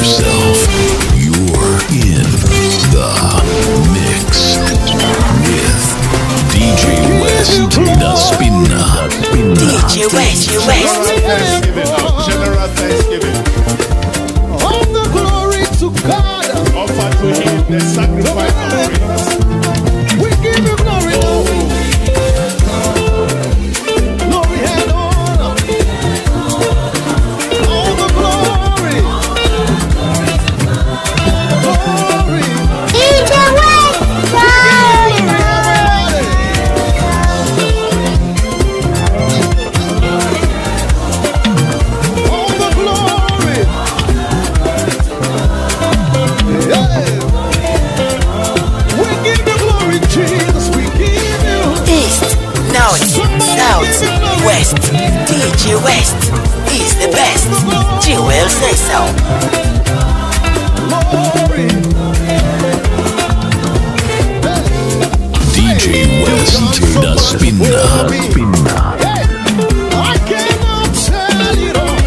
yourself. You're in the mix with DJ West da Spinna. DJ West. Thanksgiving, general Thanksgiving. All the glory to God. Offer to Him the sacrifice of praise. We give you glory, Lord. Glory and honor. All the glory. Glory. DJ West. All the glory. Yeah. We give you glory, Jesus. We give you East, North, South, West. DJ West is the best. You will say so. glory. DJ West da Spinna. Hey, I cannot tell it all.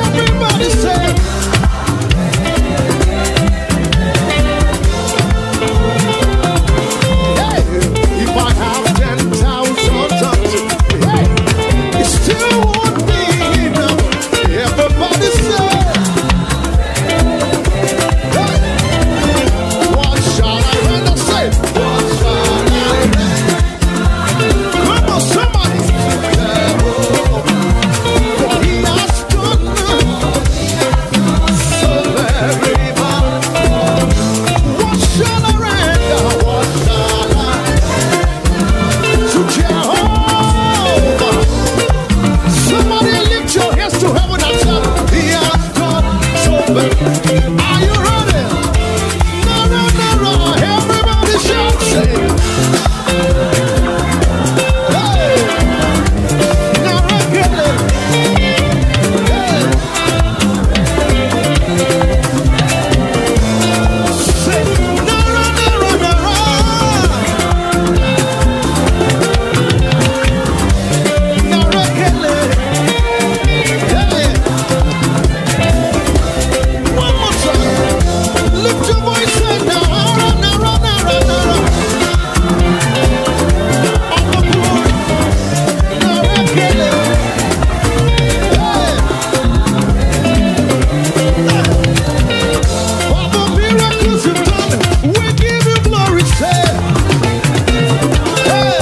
Everybody say. Hey, if I have 10,000 tongues, hey, it still won't be enough. Everybody say. Hey, what shall I render? Say, what shall I render? Come on, somebody. For He has done so very much. What shall I render? What shall I to Jehovah? Somebody lift your hands to heaven and tell Him He has done so very. Are you ready? No. Everybody shout, say. Hey, now again, hey. Say, no. Now again, hey. One more time. Lift your voice and now. All the glory. Now again, hey. All the miracles you've done, we give you glory, say. Hey.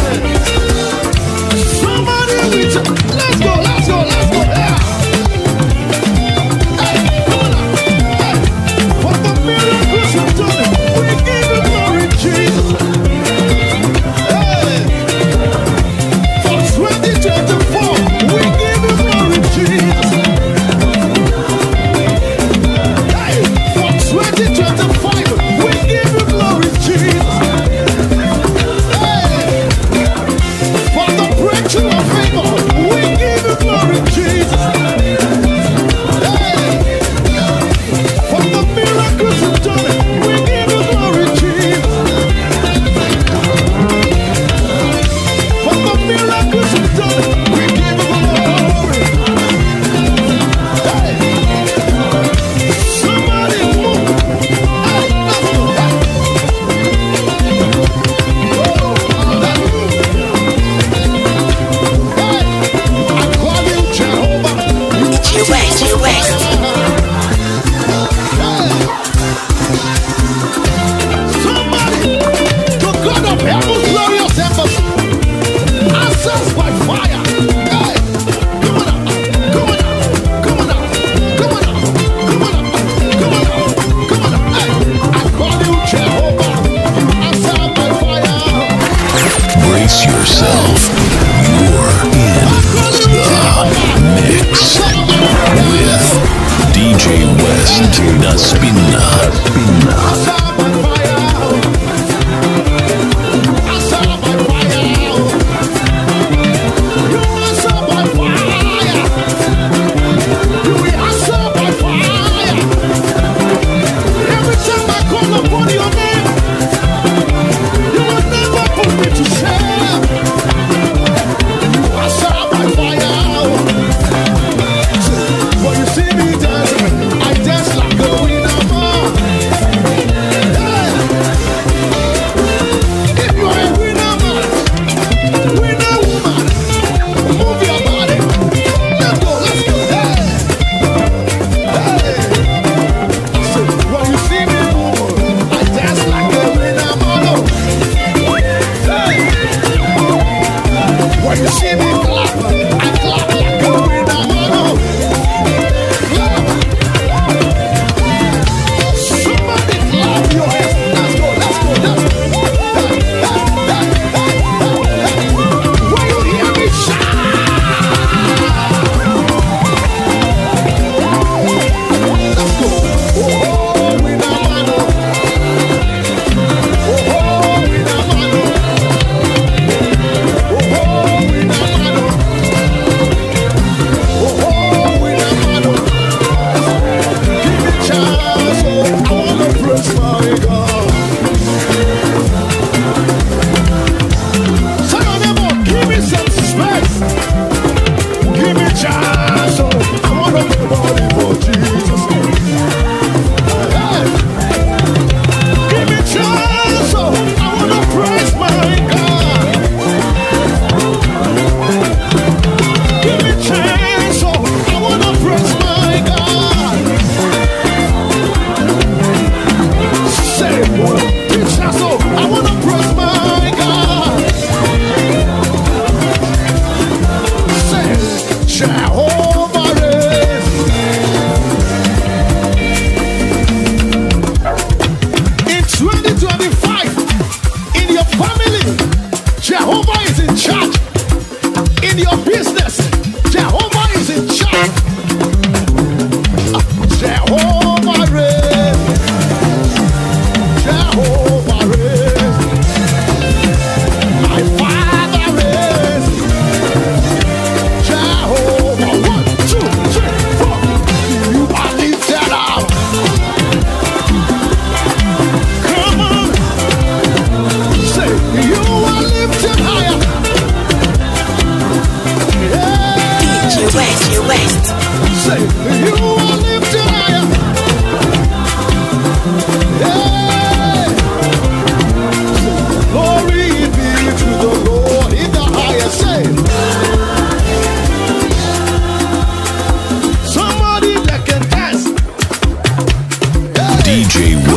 Somebody reach out. Let's go, yeah. Hey, come on now. Hey. For the miracles you've done, we give you glory, Jesus. Hey. For 2024, we give you glory, Jesus. Hey. For 2025, we give you glory, Jesus. Hey. For the breakthrough of favor, we give you glory, Jesus. Hey. For the miracles you've done, we give you glory, Jesus. For the miracles you've done, we give you glory. Hey. Somebody move. Hey, let's go. Hey. Oh, hallelujah. Hey, I call you Jehovah. DJ West. Hey. Somebody, to God of heaven's glorious embassy, answers by fire. Hey, come on now, come on now, come on now, come on now, come on now, come on now, come on now. Hey, I call you Jehovah, answer by fire. Brace yourself. You're in the mix with DJ West da Spinna. Answer by fire. Answer by fire. You answer by fire. You will answer by fire. Every time I call upon your name, you will never put me to shame. You answer by fire. For you see me dancing, I dance like a winner.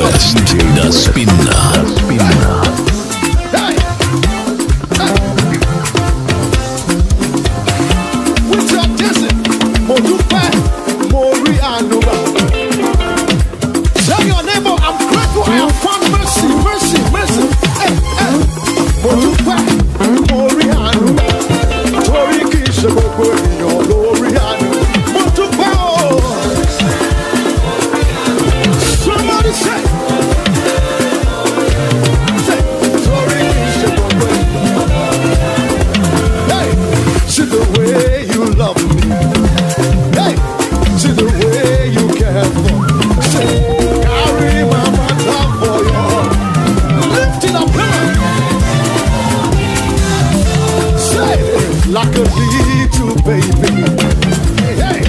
West, da Spinna. Hey, hey. With your dancing, Modupe, Mori Anuba. Tell your neighbor, I'm grateful I have found mercy, mercy, mercy. Hey, hey. Modupe, Mori Anuba. Tori Kisha, Mori Anuba. Modupe, oh. Somebody say, Tori Kisha, hey, see the way you love me. Hey, see the way you care for me. Say, carry my love for you. Lift it up, say, like a little baby. Hey,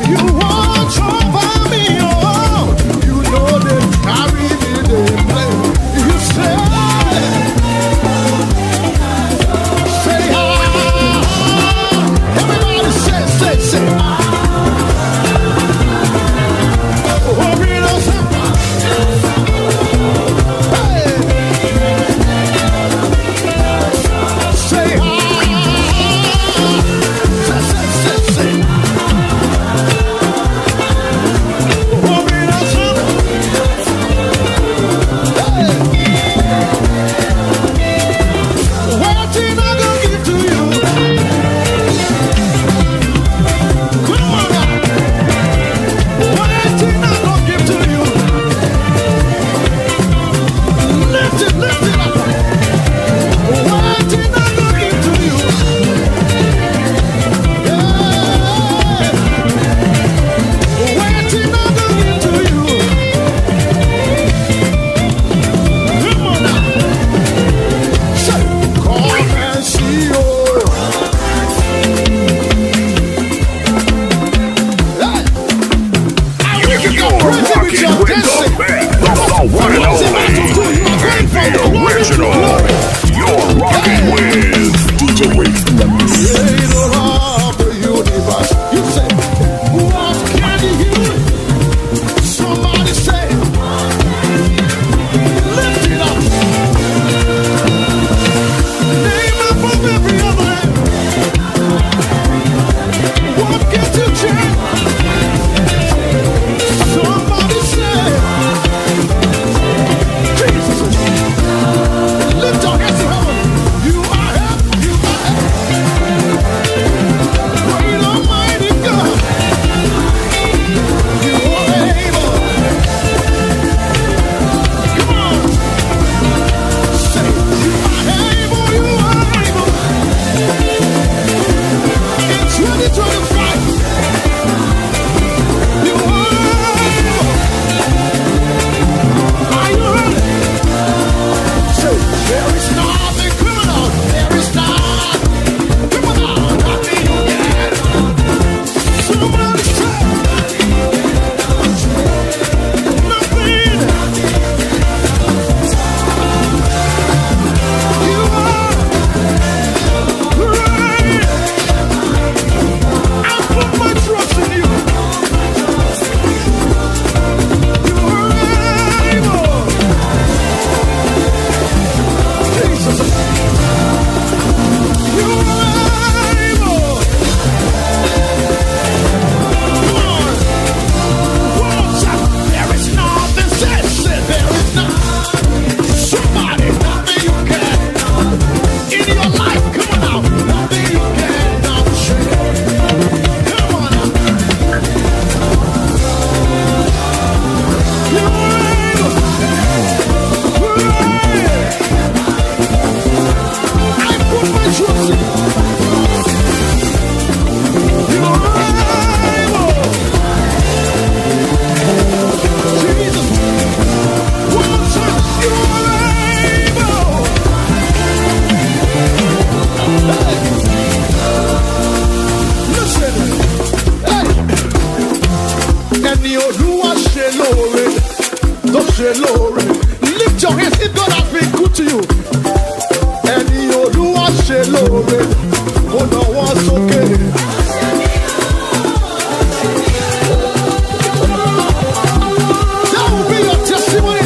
you watch over me, oh, you know they carry me, they play. You say, everybody say, oh, read us up. Hey. Say, say. Oh, read us up. Hey. What did I go give to you? Come on now. What did I go give to you? Lift it up. What did I go give to you? Yeah. What did I go give to you? Come on now. Say, come and see you. Hey. You're rocking with the best, the one and only, and the original. You're rocking with DJ Waste. Creator of the universe. You say, what can you hear? Somebody say, lift it up. Name above every other name. What can you change? Somebody say, Jesus. Lift your hands to heaven. You are help. You are help. Great Almighty God. You are able. Come on. Say, you are able. You are able. In 2025, you are able. Are you ready? Say, there is nothing criminal. There is nothing criminal. Nothing you can. Somebody say, nothing. You are great. I put my trust in you. You are able. Jesus. You are able. Come on. One more time. There is nothing said. There is nothing. Somebody, nothing you can. In your life, come on now. Nothing you cannot change. Come on now. You are able. Great. I put my trust in you. You are able. Jesus. One more time. You are able. Hey. Listen. Hey. Ẹni Olúwa ṣe lóore, tó ṣe lóore. Lift your hands if God has been good to you. Ẹni Olúwa ṣe lóore, kó náwó sókè. That will be your testimony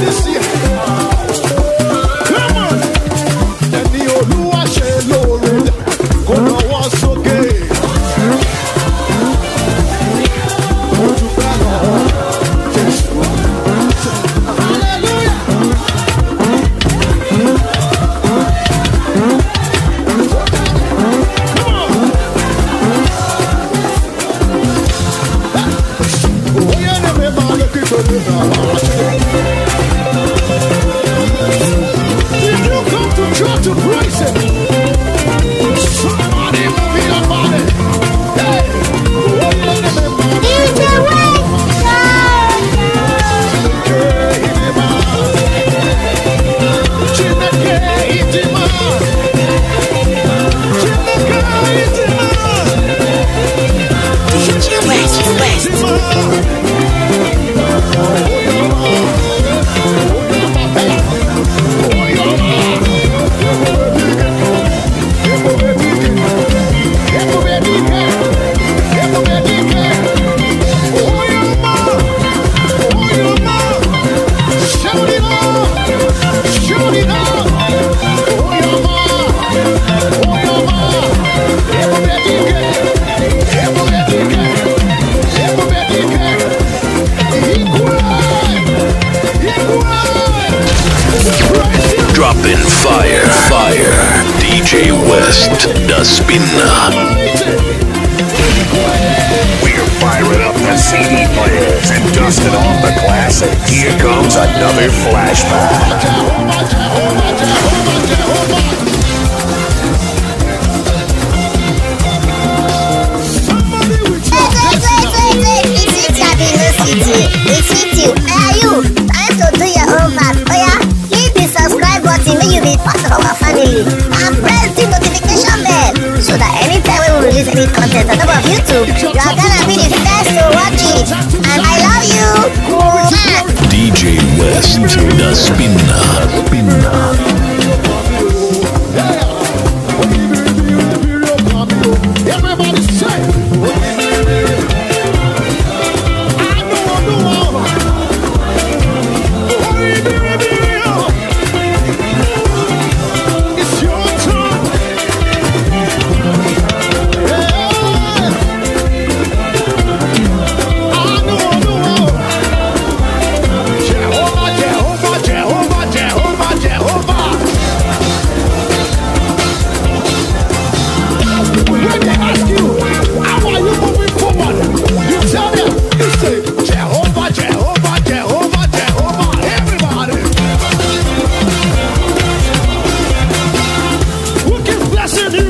Did you come to church to praise him? Somebody move your body. Hey. DJ West. Dropping fire. DJ West, the spinner. We're firing up the CD players and dusting off the classics. Here comes another flashback. Wait. It's with you. Where are you? Time to do your own part. Oh yeah? Hit the subscribe button when you be part of our family. And press the notification bell so that anytime we release any content on top of YouTube, you are gonna be the first to watch it. And I love you. DJ West, the spinner. Everybody say, it's your turn. Jehovah. When they ask you, how are you moving forward? You tell them, you say, Jehovah. Everybody. Who keeps blessing you?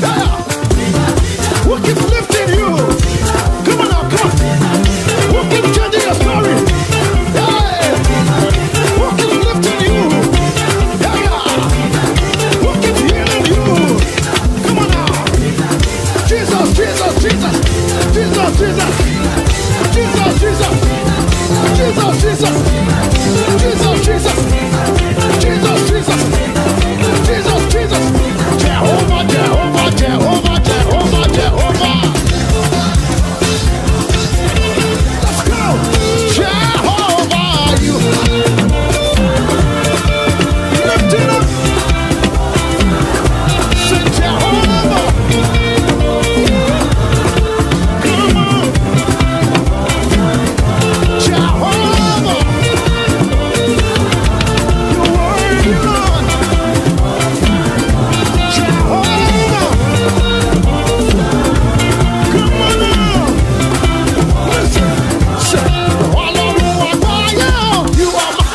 Yeah. Who keeps lifting you? Come on now, come. Who keeps changing your story? Yeah. Who keeps lifting you? Yeah. Who keeps healing you? Come on now. Jesus. Jehovah. Let's go. Jehovah, you lift it up. Say Jehovah. Come on. Jehovah. You're worthy, Lord. Jehovah. Come on now. Listen. Say, all over my fire, you are my.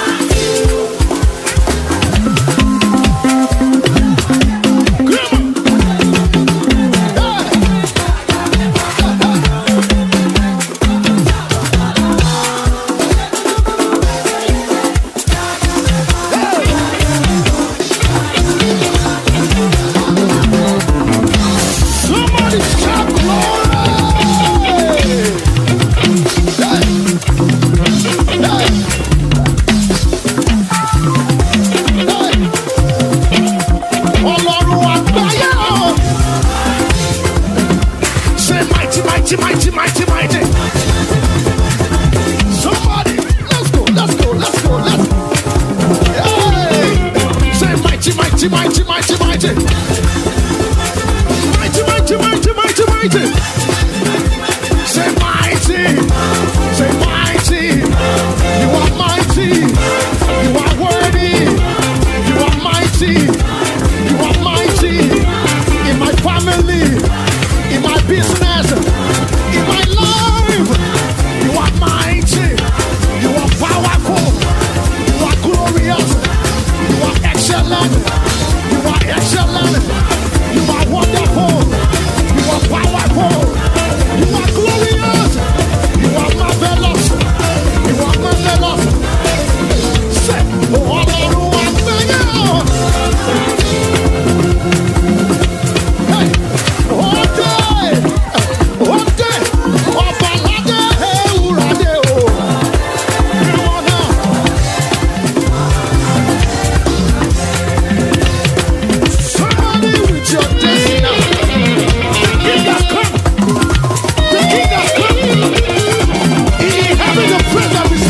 Come on. Somebody shout glory! Ọlọ́run àgbáyé o. Say mighty. Somebody, let's go. Hey. Say mighty. Say mighty. You are mighty. You are worthy. You are mighty. You are mighty. In my family, in my business, in my life. You are mighty.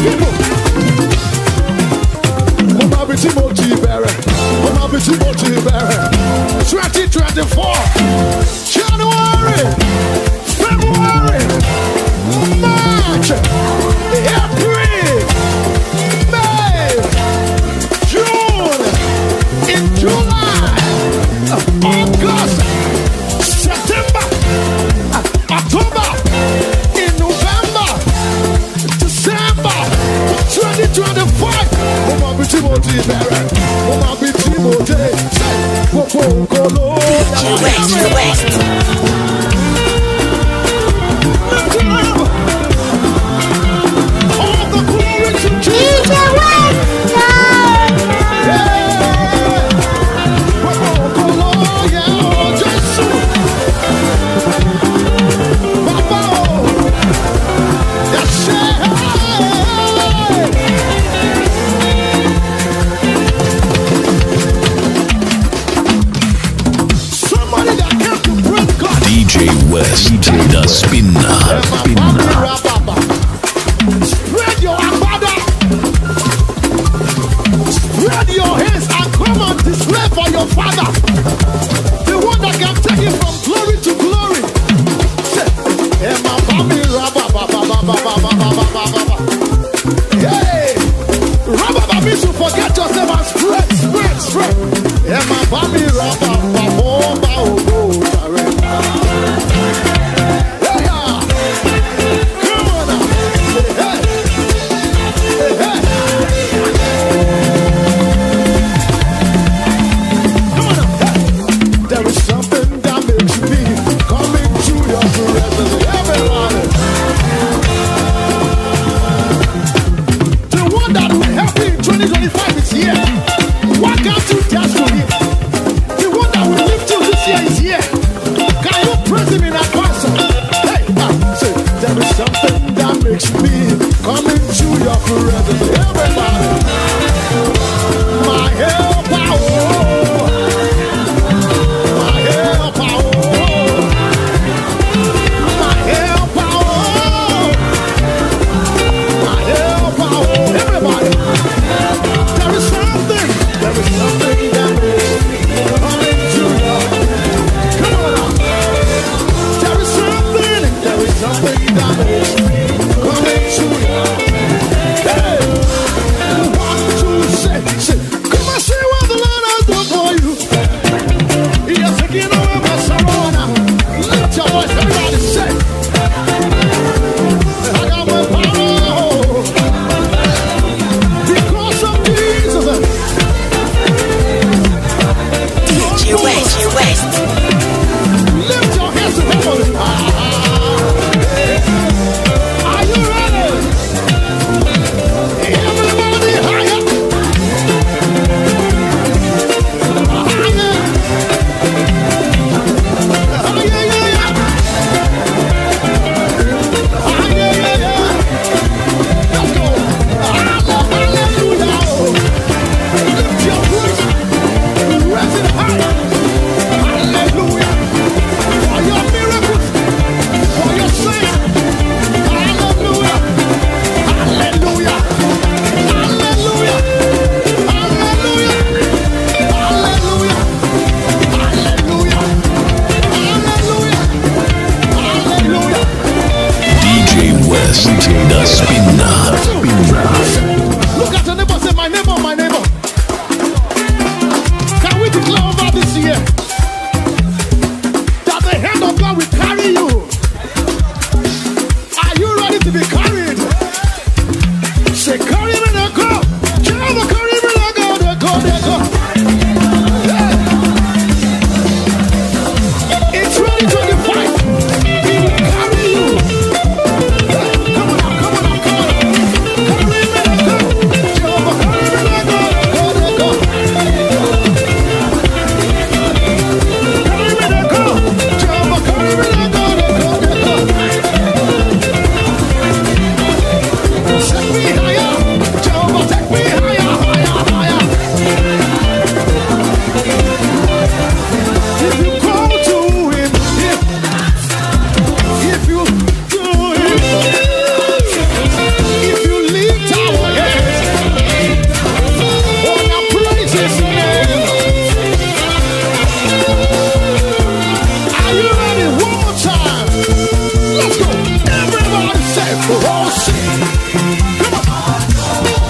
people. Mama be Timothy Berry. Mama be Timothy Berry. 2024. January. February. March. April. May. June. In July. August. September. October. In November. December. 2025. Mama be Timothy Berry. Mama be Timothy. West. All the glory to Jesus. Somebody that came to bring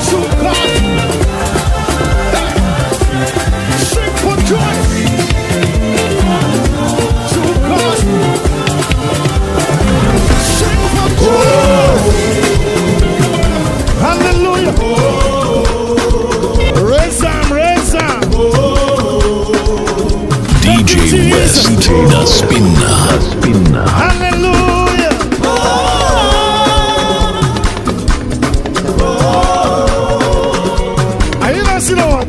To God. Sing for joy. To God. Sing for joy. Hallelujah. Raise them, raise them. DJ West, the spinner. Hallelujah. Are you not seeing what?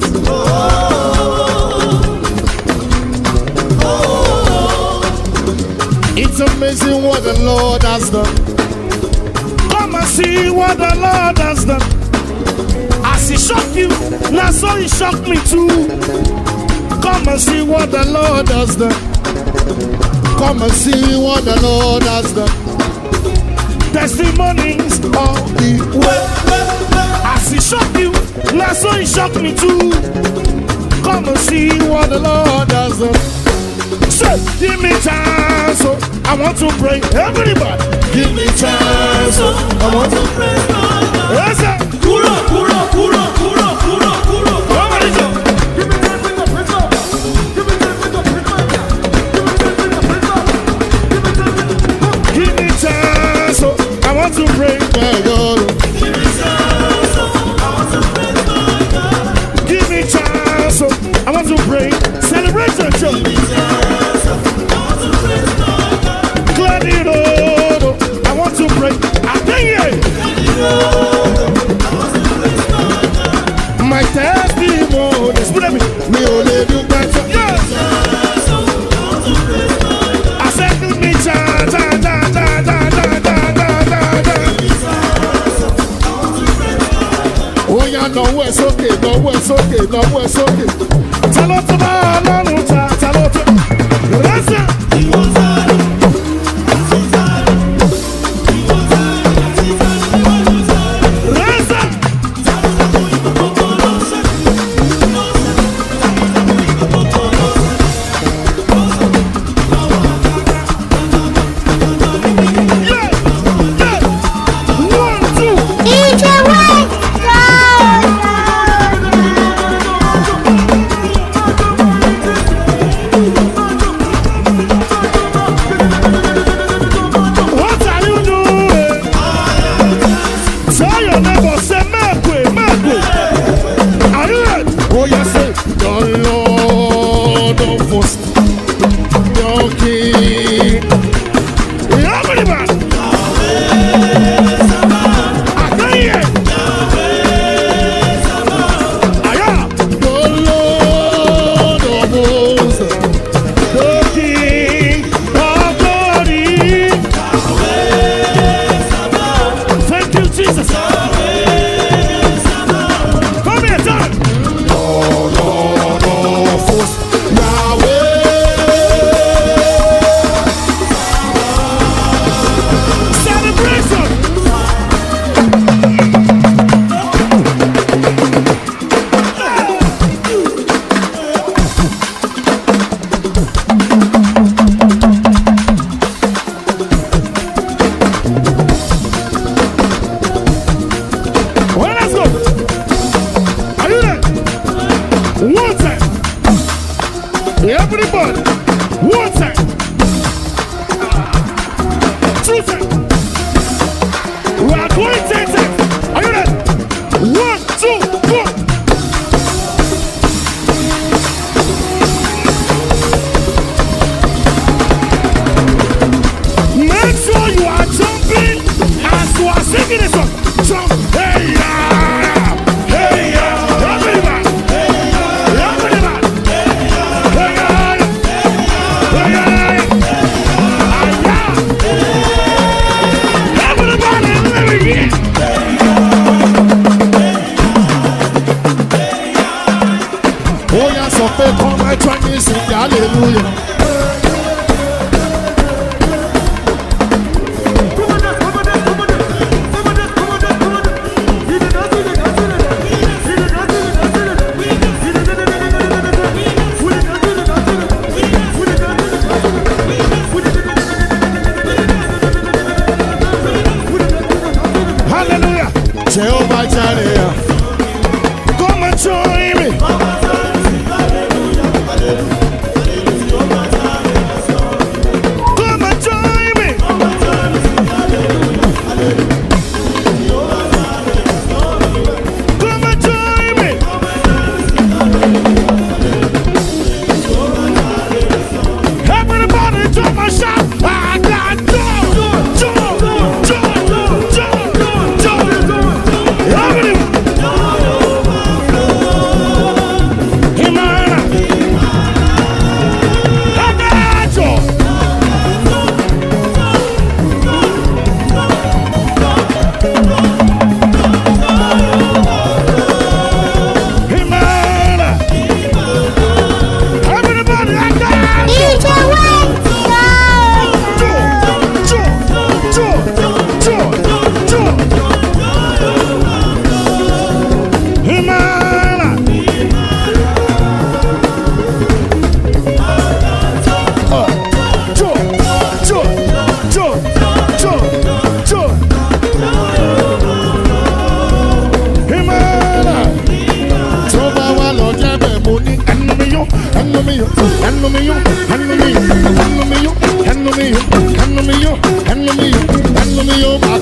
It's amazing what the Lord has done. Come and see what the Lord has done. As He shocked you, now so He shocked me too. Come and see what the Lord has done. Come and see what the Lord has done. Testimonies of the way. As He shocked you, now so He shocked me too. Come and see what the Lord has done. Say, give me chance, oh, I want to pray. Everybody, give me chance, oh, I want to pray. Yes, sir. Kuro, kuro, kuro, kuro, kuro, kuro. Everybody, go. Give me chance, bring up, bring up. Give me chance, bring up, bring up. Give me chance, oh, I want to pray, my God. Give me chance, oh, I want to pray, my God. Give me chance, oh, I want to pray. Celebration, church. I want to pray. I tell you, my testimony. Me only do that. I said, give me chance. Oh yeah, no, it's okay, no, it's okay, no, it's okay. Tell us about no, tell us. Listen. Jesus. Jehovah Jireh. Come and join me. Come and join me. Come and join me. Everybody jump and shout. I got joy.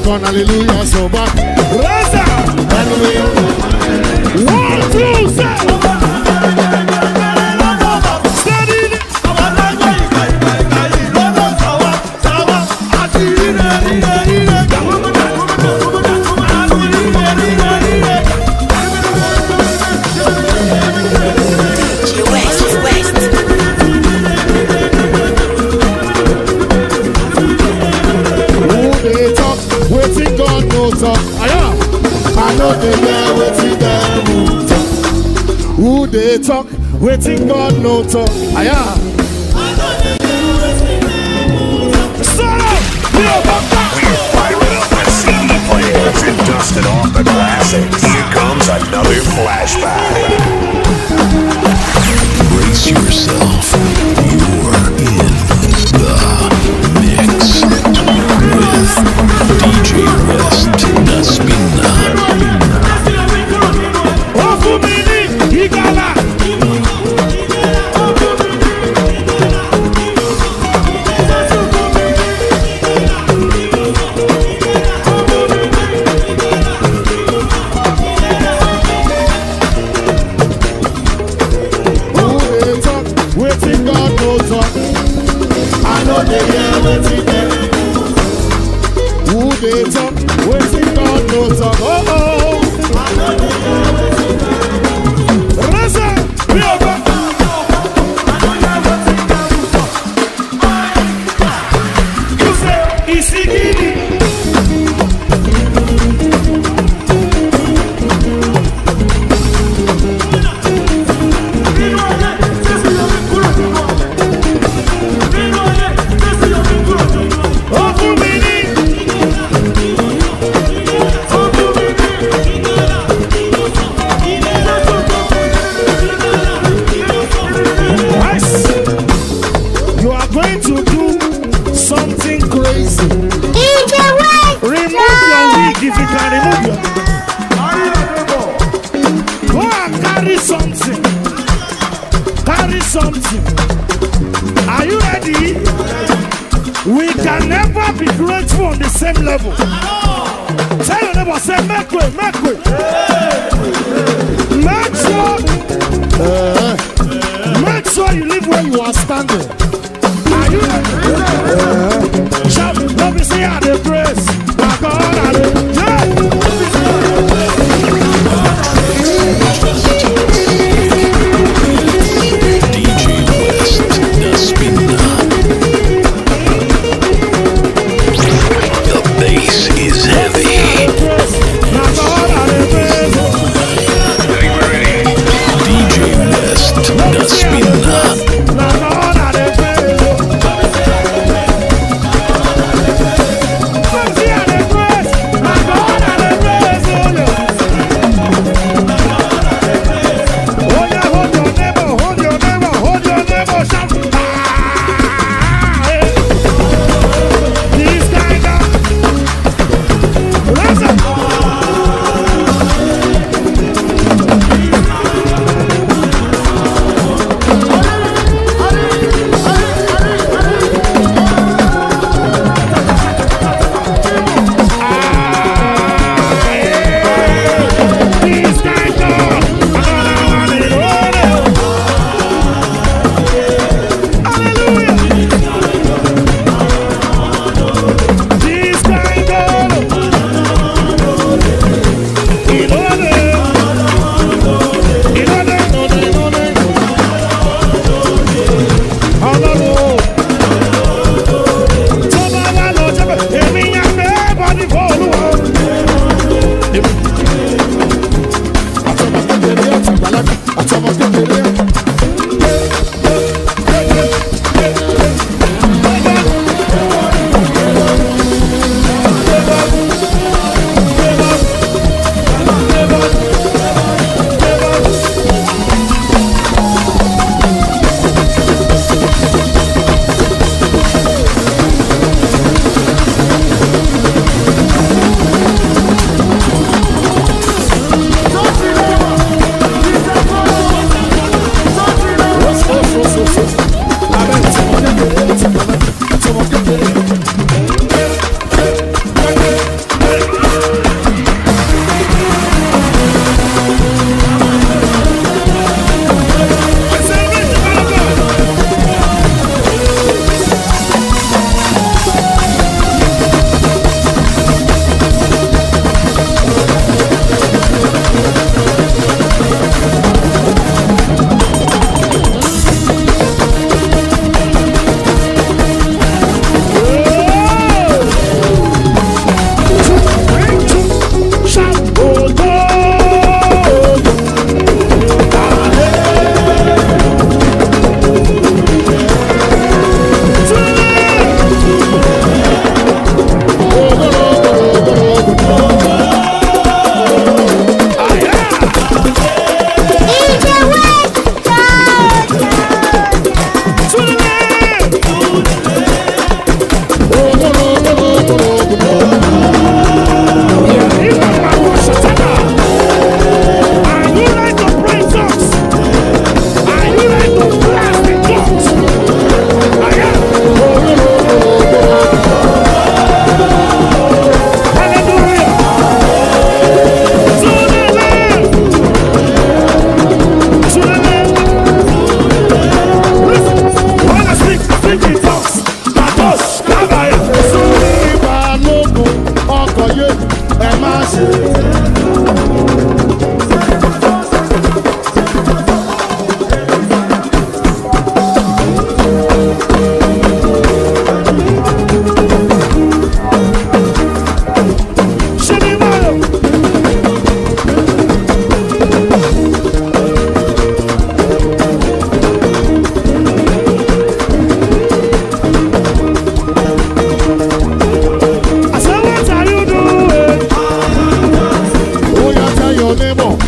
Hallelujah, so back. Raise up. Hallelujah. 1, 2, 3. Steady. Who they talk, waiting God no talk. Aya. We're firing up the CD players and dusting off the classics. Here comes another flashback. Brace yourself. You're in the mix with DJ West Naspina. DJ West Naspina.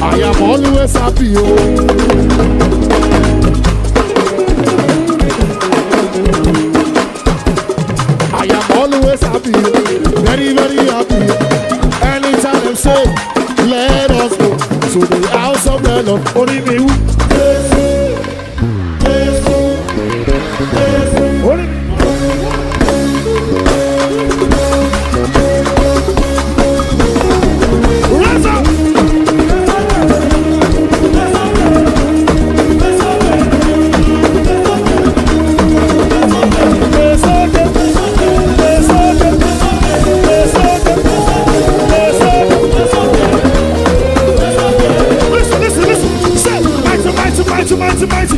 I am always happy. I am always happy, very, very happy. Anytime them say, let us go to the house of the Lord. Only me who mighty.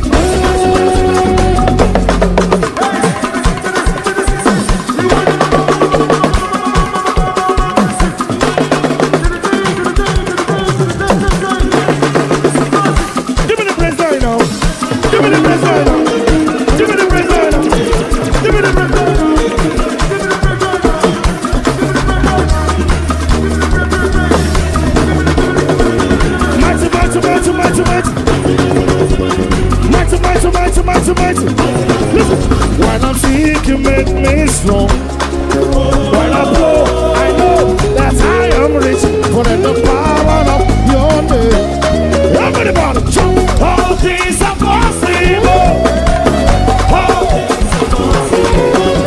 Give me the praise right now. Give me the praise right now. Give me the praise right now. Give me the praise right now. Mighty. Listen, when I'm sick, you make me strong. When I blow, I know that I am rich. For the power of your name. Everybody, jump. All things are possible. All things are possible.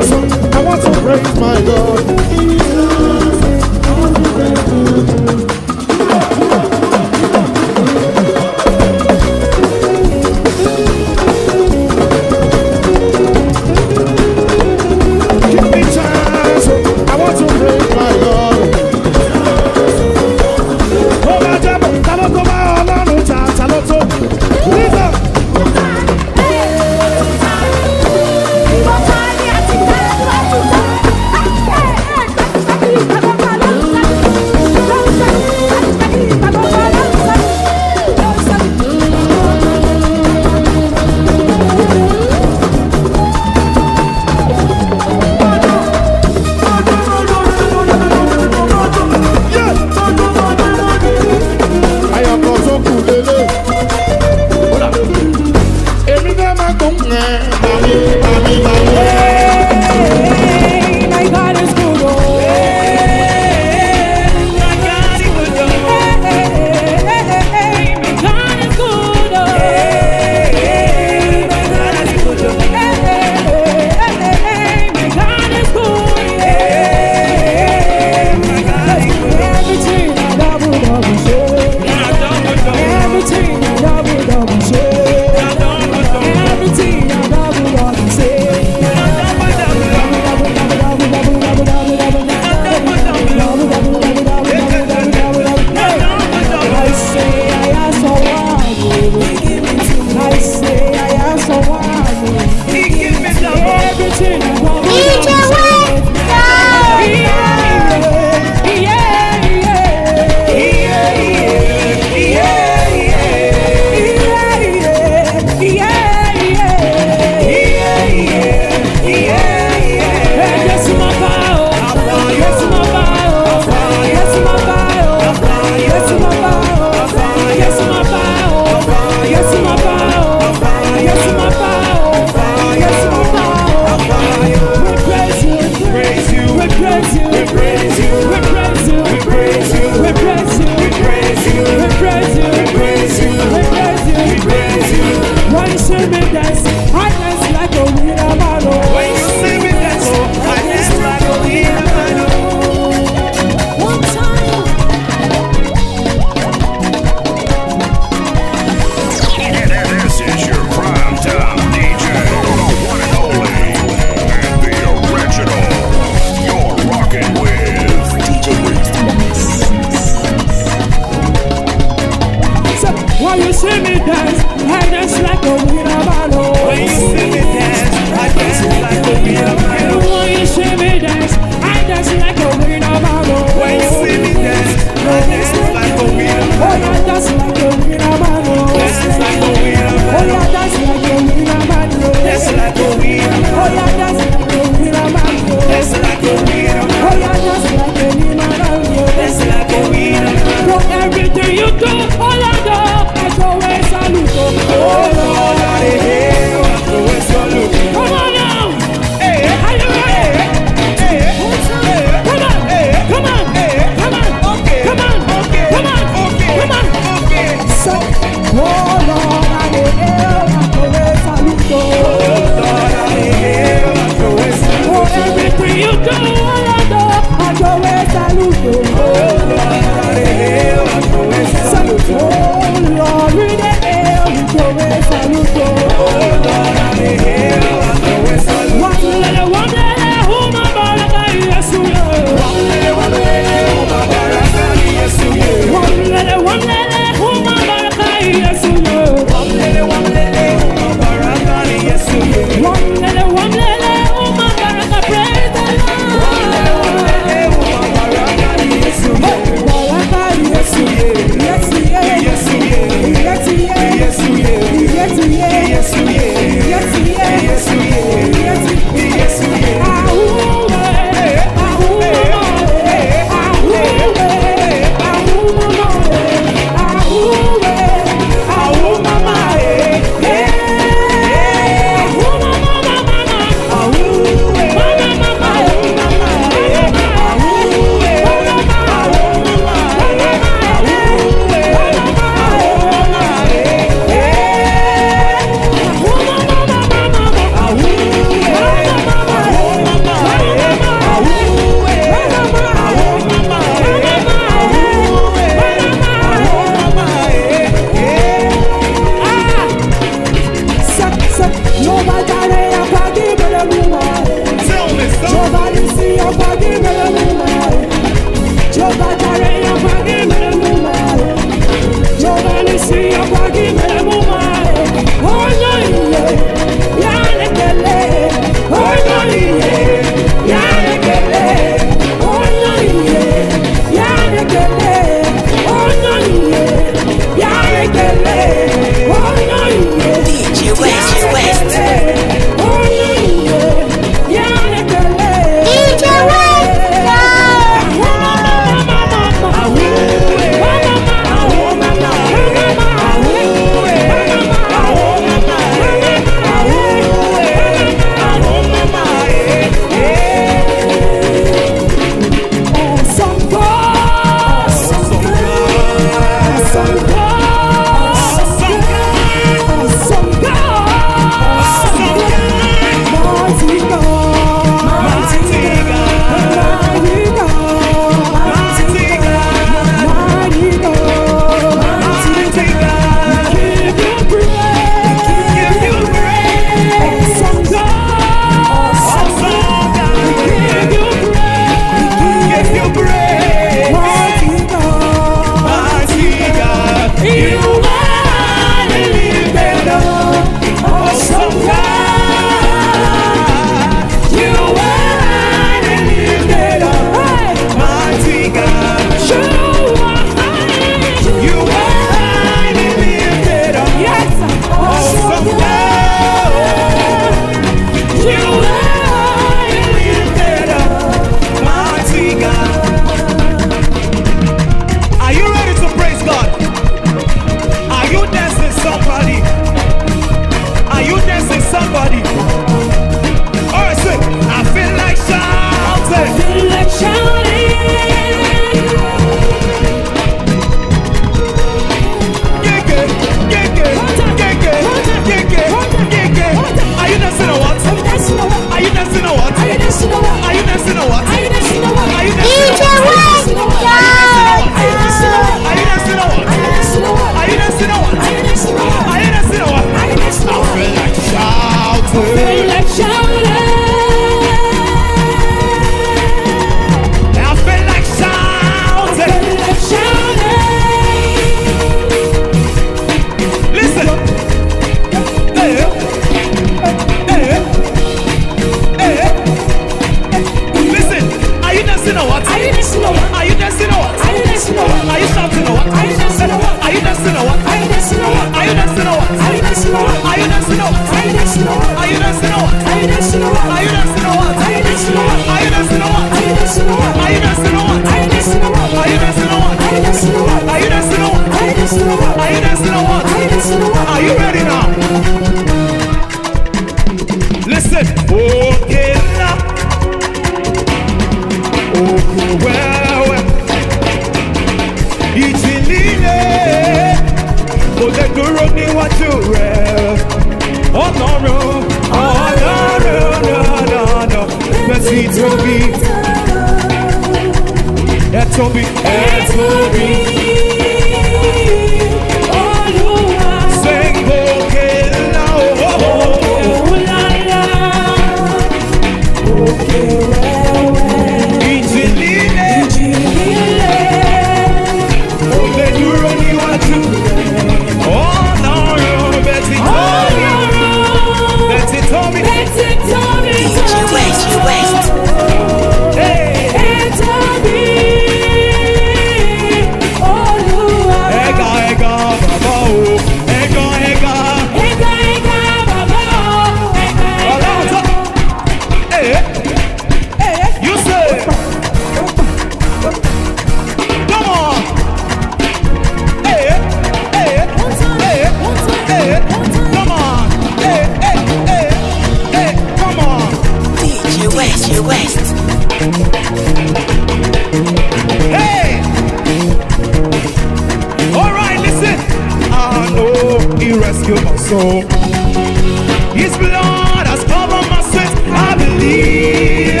His blood has covered my sins. I believe.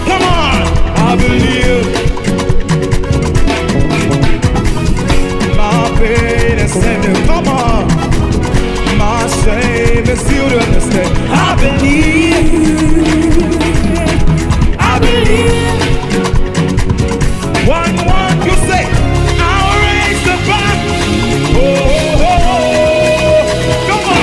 Come on, I believe. My pain is ended. Come on, my shame is sealed in the state. I believe. I believe. One, you say, I'll raise the bar. Oh, come on.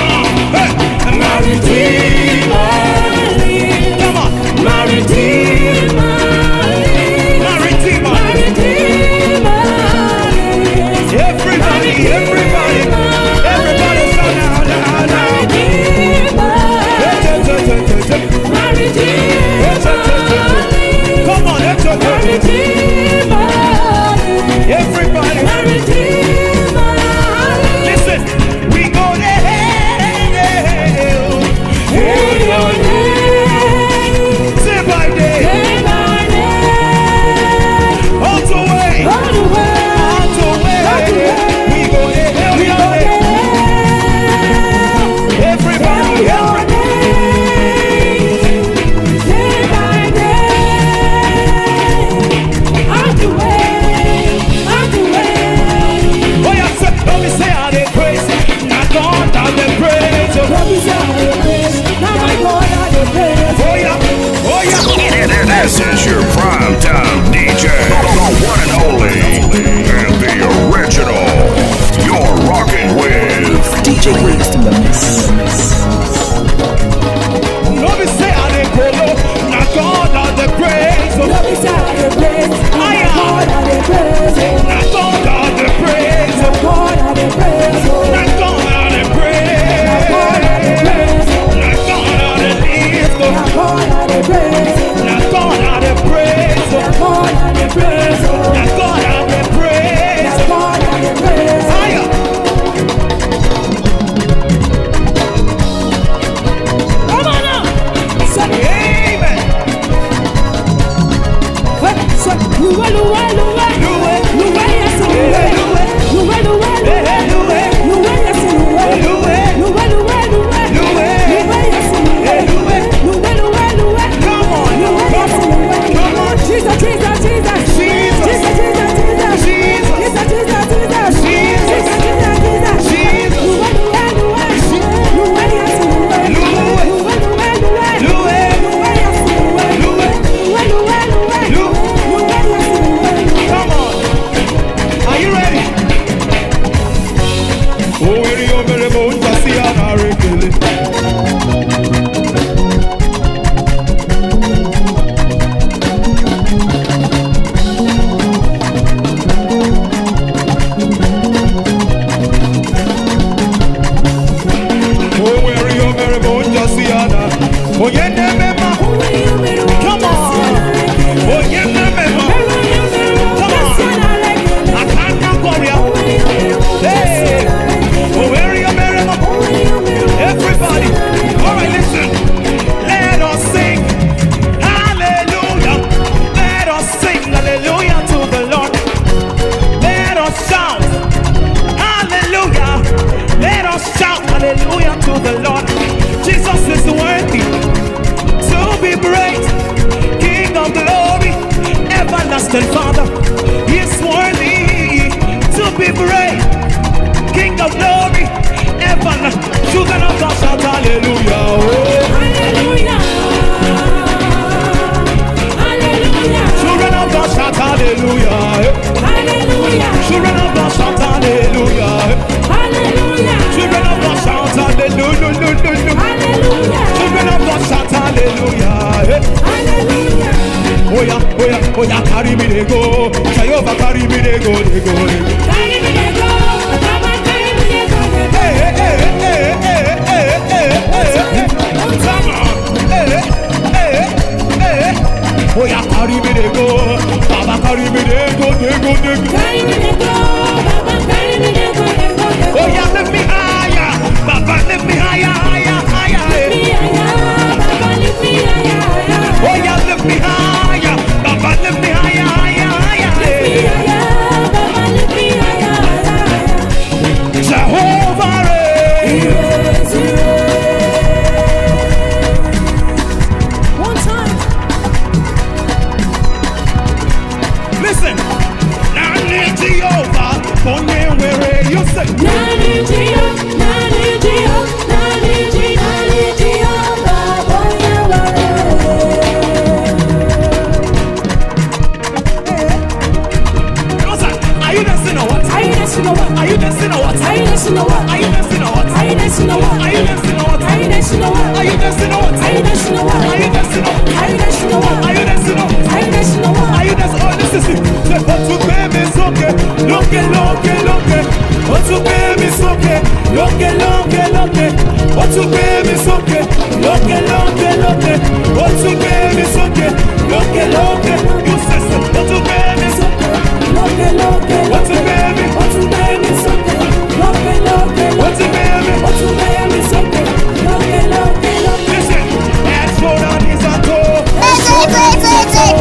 oh yeah, carry me they go. Chioma, carry me they go, they go, they go. Carry me they go, Baba, carry me they go, they go. Hey, hey, hey, hey, hey, hey, hey, come on. Hey, hey, hey, oh yeah, carry me they go. Baba, carry me they go, they go, they go. Carry me they go, Baba, carry me they go, they go, they go. Oh yeah, lift me higher, Baba, lift me higher, higher, higher. Lift me higher, Baba, lift me higher, higher. Oh yeah, lift me higher, Baba, lift me higher, higher, higher. Lift me higher, Baba, lift me higher, higher. Jehovah, Yes, yes. One time. listen. Now need Jehovah, only where you say. NNIKEJI, NNIKEJI, NNIKEJI, NNIKEJI, Baba, yeah, Are you dancing or what? Are you dancing or what? Are you dancing or what? Are you dancing or what? Are you dancing or what? Are you dancing or what? Are you dancing or what? Are you dancing or what? Are you dancing or what? Are you dancing or what? Are you dancing or what? Are you dancing or what? Are you dancing or what? Are you dancing or what? Are you dancing? Oh, this is it. Say, but to baby is okay. Look it, look it, look it. But to baby is okay. Look it, look it, look it. But to baby is okay. Look it, look it, look it. But to baby is okay. Look it, look it. You say, but to baby is okay. Look it, look it, What's a baby? what's your baby something? Look it, look it, What's a baby? what's your baby something? Look it, look it, look it. Listen, that's what I need to do. Wait.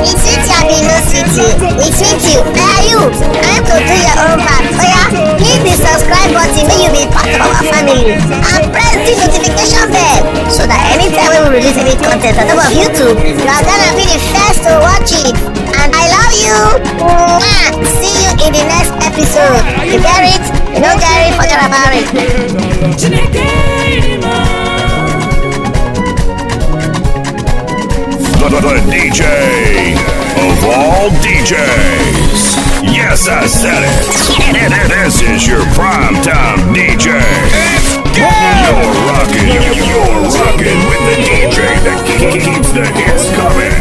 It's with you, be no city. It's with you. Where are you? Time to do your own part. Oh yeah, hit the subscribe button when you be part of our family. And press the notification bell so that anytime we will release any content on top of YouTube, you are gonna be the first to watch it. And I love you. Mwah. See you in the next episode. You get it? You don't get it? Forget about it. The DJ of all DJs. Yes, I said it. This is your primetime DJ. You're rocking with the DJ that keeps the hits coming.